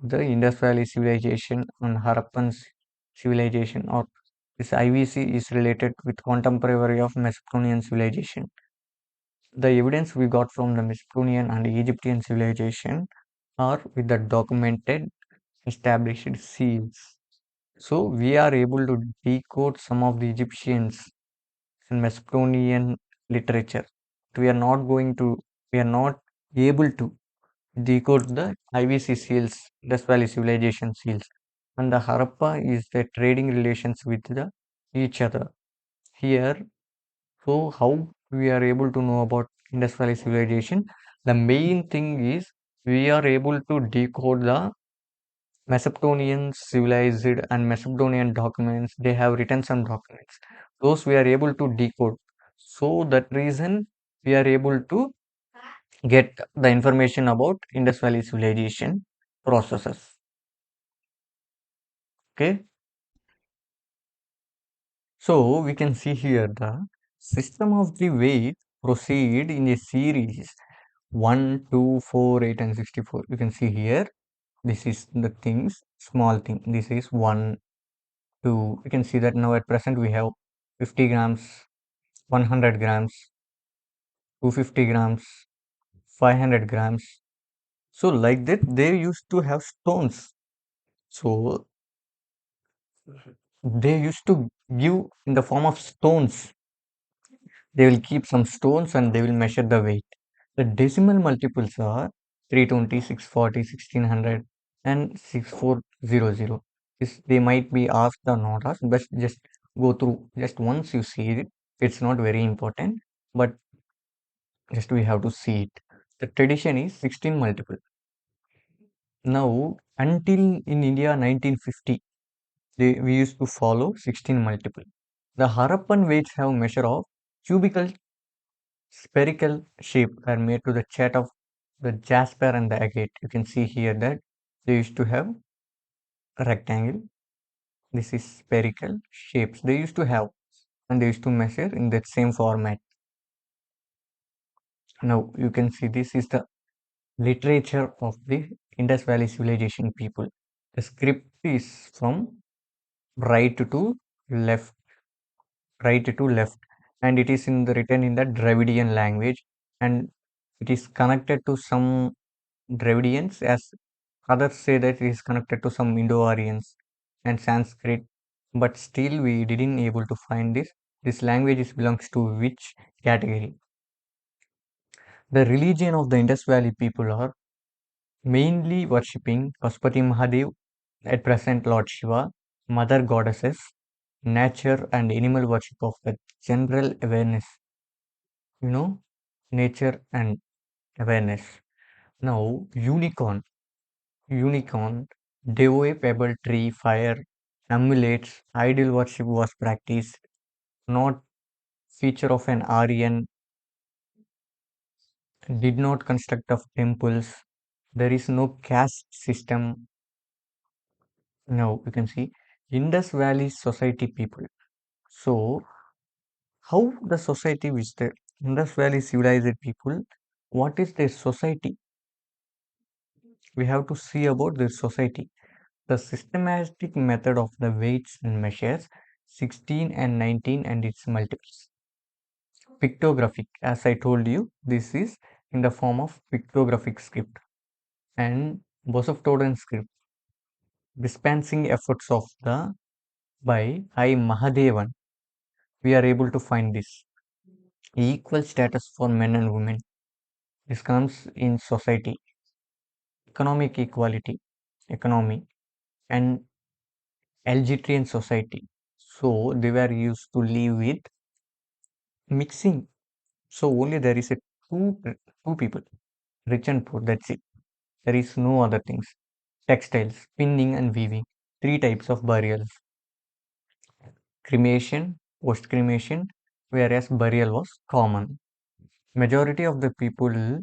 the Indus Valley Civilization and Harappan civilization or this IVC is related with contemporary of Mesopotamian civilization. The evidence we got from the Mesopotamian and Egyptian civilization are with the documented established seals. So we are able to decode some of the Egyptians and Mesopotamian literature. We are not going to, we are not able to decode the IVC seals, Indus Valley Civilization seals, and the Harappa is the trading relations with the each other. Here, so how we are able to know about Indus Valley Civilization? The main thing is we are able to decode the Macedonian civilized and Macedonian documents. They have written some documents. Those we are able to decode. So that reason we are able to get the information about Indus Valley civilization processes. Okay, so we can see here the system of the weight proceed in a series 1, 2, 4, 8, and 64. You can see here this is the things small thing. This is 1, 2. You can see that now at present we have 50 grams, 100 grams, 250 grams, 500 grams. So like that they used to have stones. So they used to give in the form of stones. They will keep some stones and they will measure the weight. The decimal multiples are 320, 640, 1600, and 6400. This they might be asked or not asked, but just go through. Just once you see it, it's not very important, but just we have to see it. The tradition is 16 multiple. Now, until in India 1950, we used to follow 16 multiple. The Harappan weights have measure of cubical spherical shape are made to the chat of the jasper and the agate. You can see here that they used to have a rectangle. This is spherical shapes they used to have and they used to measure in that same format. Now you can see this is the literature of the Indus Valley civilization people. The script is from right to left, right to left, and it is in the written in the Dravidian language, and it is connected to some Dravidians, as others say that it is connected to some Indo-Aryans and Sanskrit, but still we didn't able to find this. This language belongs to which category? The religion of the Indus Valley people are mainly worshipping Pashupati Mahadev, at present Lord Shiva, mother goddesses, nature and animal worship of the general awareness, you know, nature and awareness. Now, unicorn, devoe pebble tree, fire, amulets, idol worship was practiced, not feature of an Aryan, did not construct of temples. There is no caste system. Now you can see Indus Valley society people. So how the society with the Indus Valley civilized people, what is their society? We have to see about their society. The systematic method of the weights and measures 16 and 19 and its multiples. Pictographic, as I told you, this is in the form of pictographic script and Bosoftodan script. Dispensing efforts of the by I Mahadevan, we are able to find this equal status for men and women. This comes in society, economic equality, economy, and Algerian society. So they were used to live with mixing. So only there is a two two people, rich and poor. That's it. There is no other things. Textiles, spinning and weaving. Three types of burials: cremation, post cremation, whereas burial was common. Majority of the people,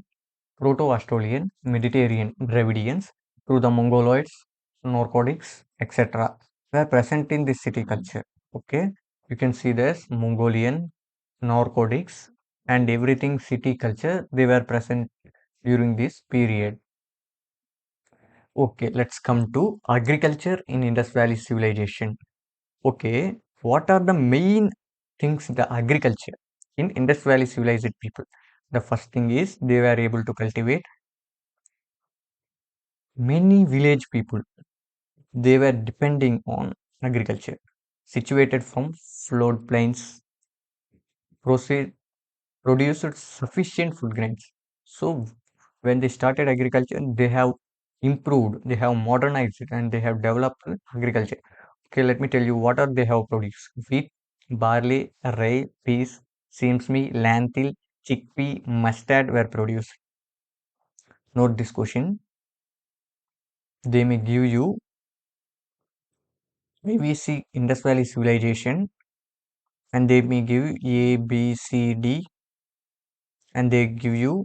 Proto-Australian, Mediterranean Dravidians, through the Mongoloids, narcotics, etc., were present in this city culture. Okay, you can see this Mongolian, narcotics, and everything city culture, they were present during this period. Okay, let's come to agriculture in Indus Valley civilization. Okay, what are the main things the agriculture in Indus Valley civilized people? The first thing is they were able to cultivate many village people. They were depending on agriculture, situated from floodplains, proceed, produced sufficient food grains. So when they started agriculture, they have improved, they have modernized it, and they have developed agriculture. Okay, let me tell you what are they have produced. Wheat, barley, rye, peas, sesame, lentil, chickpea, mustard were produced. Note this question. They may give you VVC Indus Valley Civilization, and they may give A, B, C, D, and they give you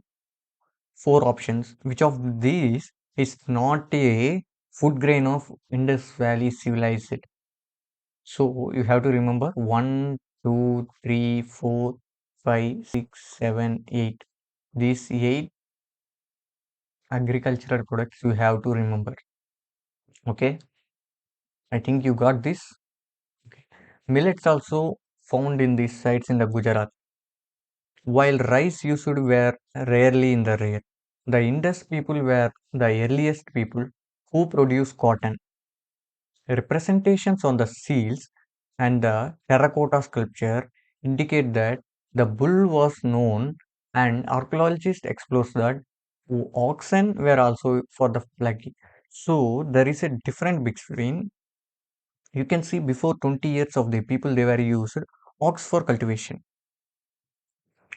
four options. Which of these is not a food grain of Indus Valley Civilized? So you have to remember 1, 2, 3, 4, 5, 6, 7, 8. These 8 agricultural products you have to remember. Okay, I think you got this. Okay. Millets also found in these sites in the Gujarat, while rice used were rarely in the rare. The Indus people were the earliest people who produced cotton. Representations on the seals and the terracotta sculpture indicate that the bull was known, and archaeologists explore that oxen were also for the plugging. So there is a difference between, you can see before 20 years of the people they were used ox for cultivation,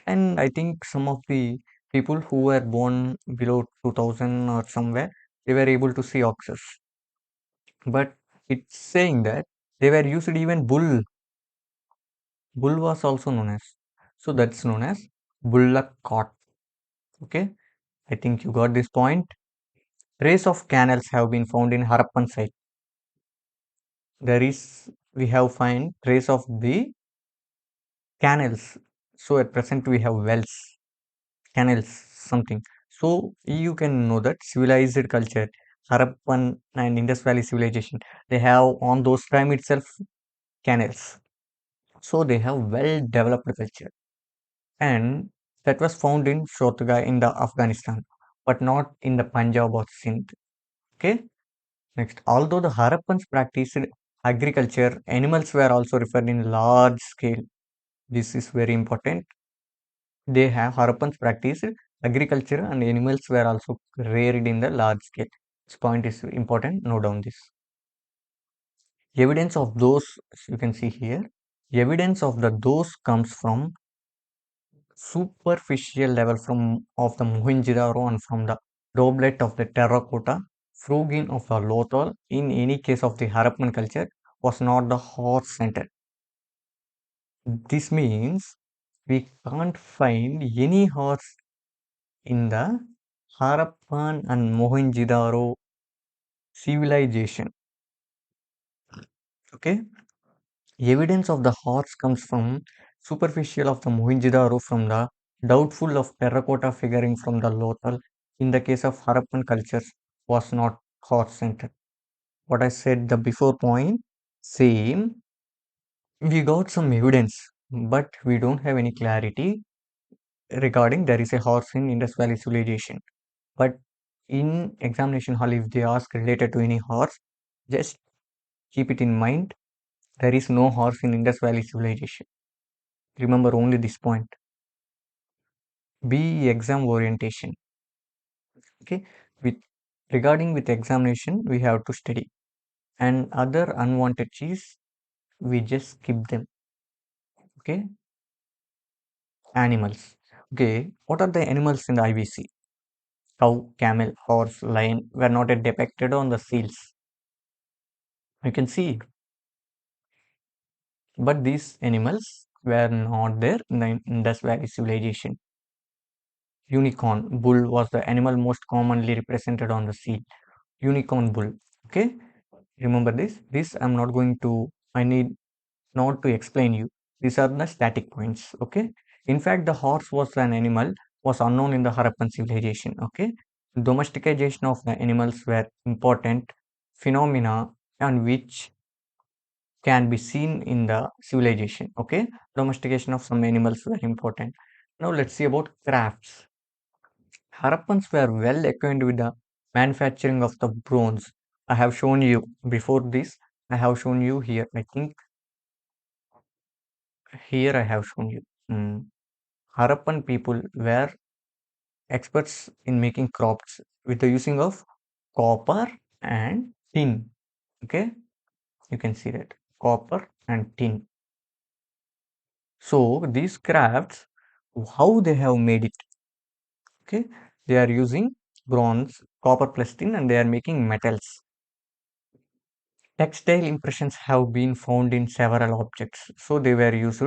and I think some of the people who were born below 2000 or somewhere they were able to see oxes, but it's saying that they were used even bull. Bull was also known as, so that's known as bullock cart. Okay, I think you got this point. Trace of canals have been found in Harappan site. There is, we have find trace of the canals. So at present we have wells, canals, something. So you can know that civilized culture, Harappan and Indus Valley civilization, they have on those time itself canals. So they have well developed culture, and that was found in Shotga in the Afghanistan, but not in the Punjab or Sindh. Okay. Next, although the Harappans practiced agriculture, animals were also referred in large scale. This is very important. They have Harappans practiced agriculture and animals were also reared in the large scale. This point is important. Note down this. Evidence of those, you can see here, evidence of the those comes from superficial level from of the Mohenjo-Daro and from the doublet of the terracotta. Frugin of the Lothal, in any case of the Harappan culture, was not the horse center. This means we can't find any horse in the Harappan and Mohenjo-Daro civilization. Okay, evidence of the horse comes from superficial of the Mohenjo-Daro from the doubtful of terracotta figuring from the Lothal. In the case of Harappan cultures, was not horse centered. What I said the before point, same. We got some evidence, but we don't have any clarity regarding there is a horse in Indus Valley civilization. But in examination hall, if they ask related to any horse, just keep it in mind. There is no horse in Indus Valley civilization. Remember only this point. B, exam orientation. Okay, with regarding with examination, we have to study, and other unwanted cheese, we just skip them. Okay, animals. Okay, what are the animals in the IVC? Cow, camel, horse, lion were not yet depicted on the seals. You can see, but these animals were not there in the Indus Valley civilization. Unicorn, bull was the animal most commonly represented on the seal. Unicorn bull. Okay, remember this. This I'm not going to, I need not to explain you. These are the static points. Okay, in fact, the horse was an animal was unknown in the Harappan civilization. Okay, domestication of the animals were important phenomena and which can be seen in the civilization. Okay, domestication of some animals were important. Now let's see about crafts. Harappans were well acquainted with the manufacturing of the bronze. I have shown you before this. I have shown you here. I think here I have shown you. Harappan people were experts in making crops with the using of copper and tin. Okay, you can see that copper and tin. So these crafts, how they have made it? Okay, they are using bronze, copper plus tin, and they are making metals. Textile impressions have been found in several objects, so they were used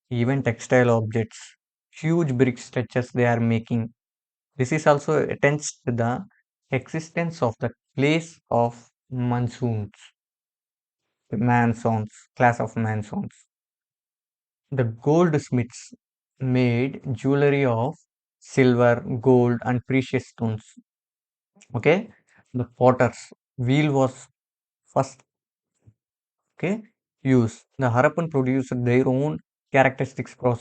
even textile objects. Huge brick structures they are making. This is also attends to the existence of the place of monsoons, the mansons, class of mansons. The goldsmiths made jewelry of silver, gold, and precious stones. Okay, the potters wheel was first okay used. The Harappan produced their own characteristics for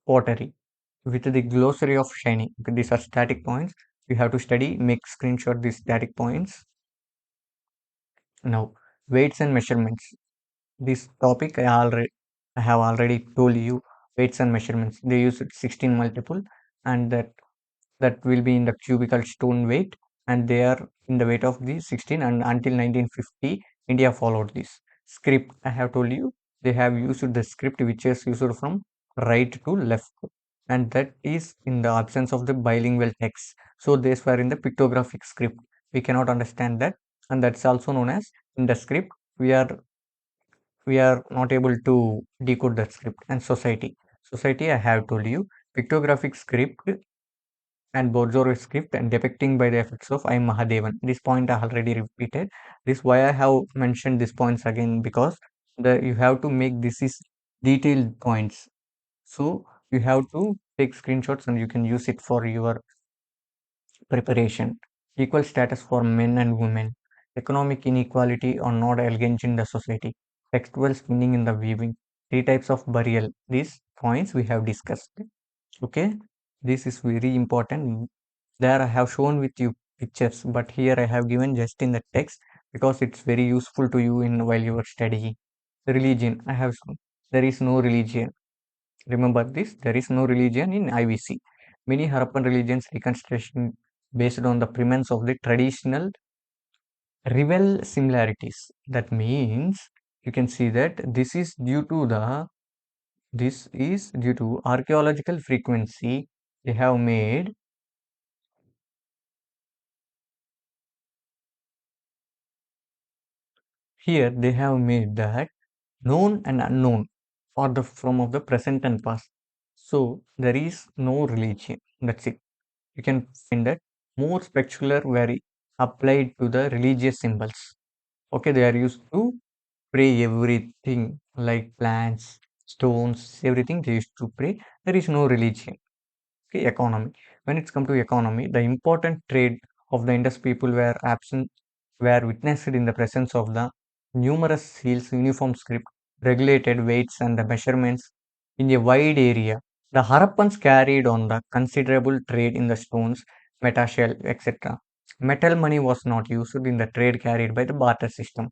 pottery with the glossary of shining. Okay, these are static points. You have to study, make screenshot these static points. Now, weights and measurements. This topic I have already told you weights and measurements. They use 16 multiple, and that will be in the cubical stone weight, and they are in the weight of the 16, and until 1950 India followed this script. I have told you they have used the script which is used from right to left, and that is in the absence of the bilingual text, so these were in the pictographic script. We cannot understand that, and that's also known as in the script we are not able to decode that script. And society I have told you pictographic script and Borjoro script and depicting by the effects of I Mahadevan. This point I already repeated. This why I have mentioned these points again, because the you have to make this is detailed points. So you have to take screenshots and you can use it for your preparation. Equal status for men and women. Economic inequality or not elegant in the society. Textual spinning in the weaving. Three types of burial. These points we have discussed. Okay, this is very important. There I have shown with you pictures, but here I have given just in the text because it's very useful to you in while you are studying. Religion, I have shown. There is no religion. Remember this, there is no religion in IVC. Many Harappan religions reconstruction based on the premise of the traditional rival similarities. That means you can see that this is due to archaeological frequency they have made. Here they have made that known and unknown for the from of the present and past. So there is no religion. That's it. You can find that more spectacular very applied to the religious symbols. Okay, they are used to pray everything like plants, stones, everything they used to pray. There is no religion. Okay, economy. When it's come to economy, the important trade of the Indus people were witnessed in the presence of the numerous seals, uniform script, regulated weights and the measurements in a wide area. The Harappans carried on the considerable trade in the stones, metashell, etc. Metal money was not used in the trade carried by the barter system.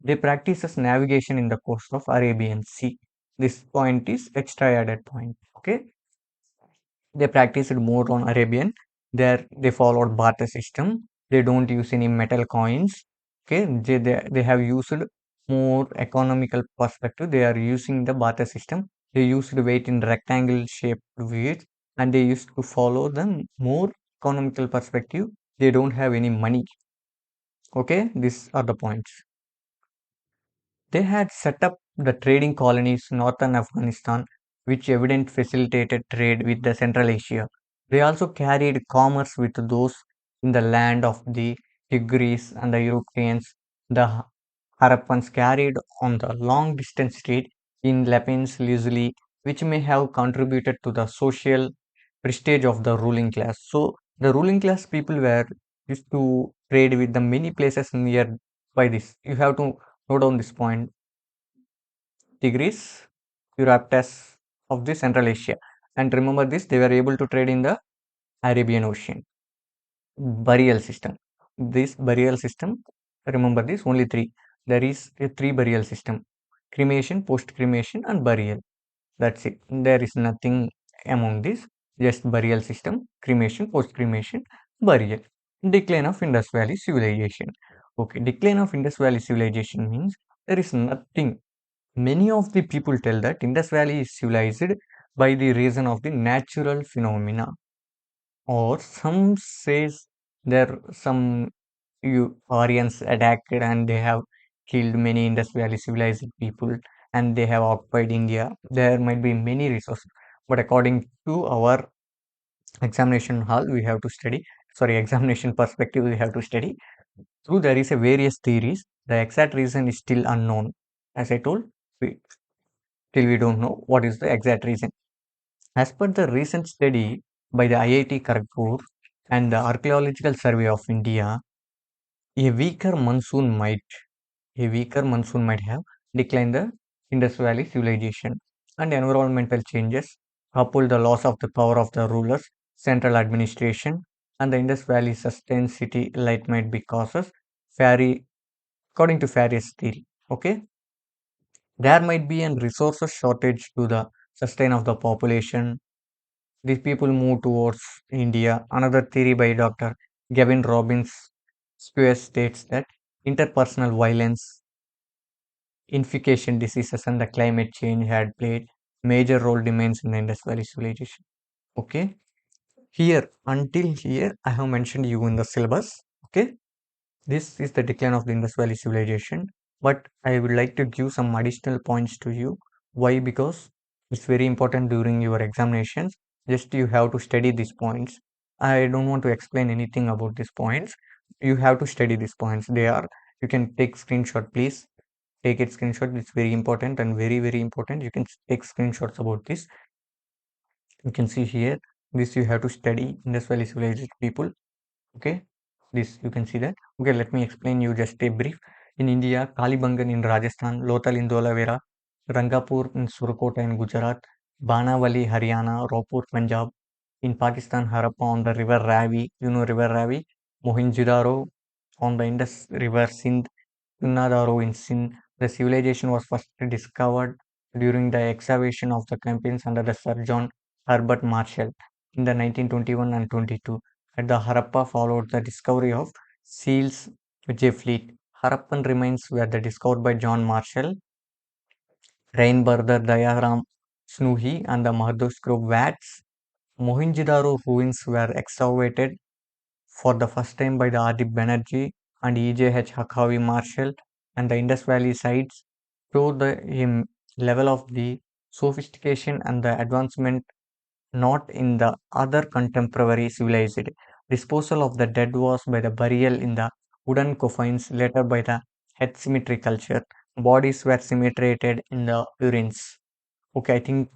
They practices navigation in the coast of Arabian Sea. This point is extra added point. Okay, they practiced more on Arabian. There they followed barter system. They don't use any metal coins. Okay, they have used more economical perspective. They are using the barter system. They used weight in rectangle shaped weights, and they used to follow the more economical perspective. They don't have any money. Okay, these are the points. They had set up the trading colonies northern Afghanistan, which evident facilitated trade with the Central Asia. They also carried commerce with those in the land of the Tigris and the Europeans. The Harappans carried on the long distance trade in Philippines loosely, which may have contributed to the social prestige of the ruling class. So the ruling class people were used to trade with the many places near by this. You have to note down this point. Tigris, Euphrates of the Central Asia. And remember this, they were able to trade in the Arabian Ocean. Burial system. This burial system, remember this, only three. There is a three burial system: cremation, post cremation, and burial. That's it. There is nothing among this. just burial system, cremation, post-cremation, burial. Decline of Indus Valley Civilization. Okay, decline of Indus Valley Civilization means there is nothing. Many of the people tell that Indus Valley is civilized by the reason of the natural phenomena, or some says there some Aryans attacked and they have killed many Indus Valley civilized people and they have occupied India. There might be many resources, but according to our examination hall, we have to study. Sorry, examination perspective, we have to study. Through there is a various theories. The exact reason is still unknown. As I told, we, till we don't know what is the exact reason. As per the recent study by the IIT Kharagpur and the Archaeological Survey of India, a weaker monsoon might have declined the Indus Valley civilization, and environmental changes, coupled the loss of the power of the rulers, central administration, and the Indus Valley sustained city light might be causes fairy according to Fairey's theory. Okay, there might be a resources shortage to the sustain of the population. These people move towards India. Another theory by Dr. Gavin Robbins Square states that interpersonal violence, infication diseases, and the climate change had played major role remains in the Indus Valley civilization. Okay, here until here I have mentioned you in the syllabus. Okay, this is the decline of the Indus Valley civilization, but I would like to give some additional points to you. Why? Because it's very important during your examinations. Just you have to study these points. I don't want to explain anything about these points. You have to study these points. They are, you can take screenshot, please. Take it screenshot. It's very important and very, very important. You can take screenshots about this. You can see here, this you have to study Indus Valley civilized people. Okay, this you can see that. Okay, let me explain you just a brief. In India, Kalibangan in Rajasthan, Lothal in Dholavira, Rangapur in Surakota in Gujarat, Banawali, Haryana, Ropur, Punjab. In Pakistan, Harappa on the river Ravi, you know river Ravi, Mohenjo-Daro on the Indus River Sindh, Daro in Sindh. The civilization was first discovered during the excavation of the campaigns under the Sir John Herbert Marshall in the 1921 and 22. At the Harappa followed the discovery of seals with a fleet. Harappan remains were the discovered by John Marshall, Rainburger Dayaram Snoohi, and the Mahados Grove Vats. Mohenjo-Daro ruins were excavated for the first time by the Ardip Banerjee and E.J.H. Hakavi Marshall, and the Indus Valley sites show the level of the sophistication and the advancement not in the other contemporary civilized. Disposal of the dead was by the burial in the wooden coffins, later by the head cemetery culture. Bodies were cemented in the urines. Okay, I think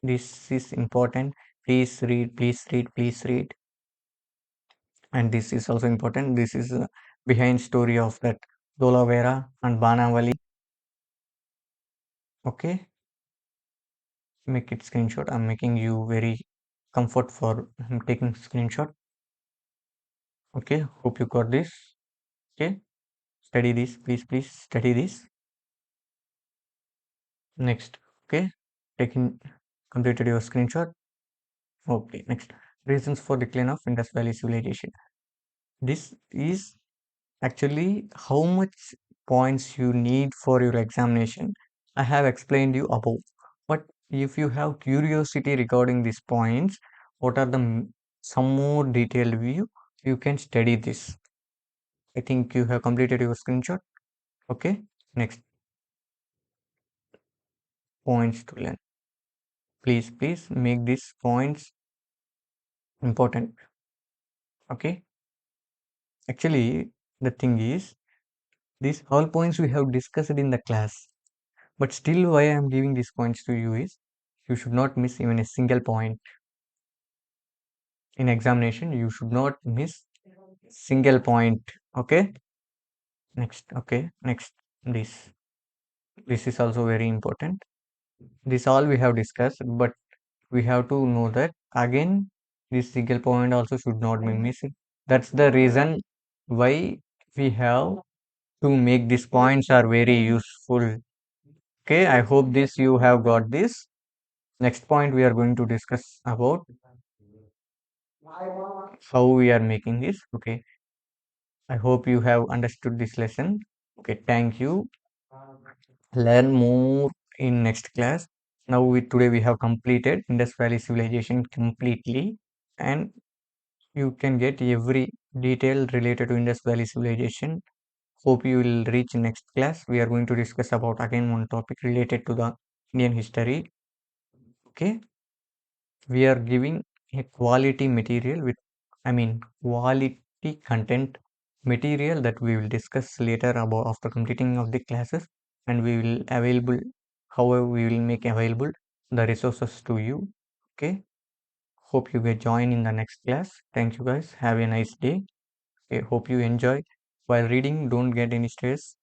this is important. Please read, please read, please read. And this is also important. This is behind story of that Dolavera and Banavali. Okay, make it screenshot. I'm making you very comfort for taking screenshot. Okay, hope you got this. Okay, study this, please, please study this. Next, okay, taking completed your screenshot. Okay, next, reasons for decline of Indus Valley civilization. This is actually how much points you need for your examination. I have explained you above, but if you have curiosity regarding these points, what are the some more detailed view, you can study this. I think you have completed your screenshot. Okay, next, points to learn. Please, please make these points important. Okay, actually, the thing is, these all points we have discussed in the class, but still, why I am giving these points to you is you should not miss even a single point in examination. You should not miss single point. Okay, next. Okay, next. This is also very important. This all we have discussed, but we have to know that again this single point also should not be missing. That's the reason why we have to make these points are very useful. Okay, I hope this you have got this. Next point we are going to discuss about how we are making this. Okay, I hope you have understood this lesson. Okay, thank you. Learn more in next class. Now today we have completed Indus Valley Civilization completely, and you can get every detail related to Indus Valley Civilization. Hope you will reach next class. We are going to discuss about again one topic related to the Indian history. Okay, we are giving a quality material with, I mean, quality content material that we will discuss later about after completing of the classes, and we will available, however we will make available the resources to you. Okay, hope you get join in the next class. Thank you guys, have a nice day. Okay, hope you enjoy while reading. Don't get any stress,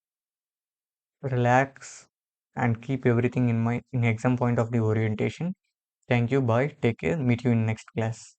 relax, and keep everything in mind in exam point of the orientation. Thank you, bye, take care, meet you in next class.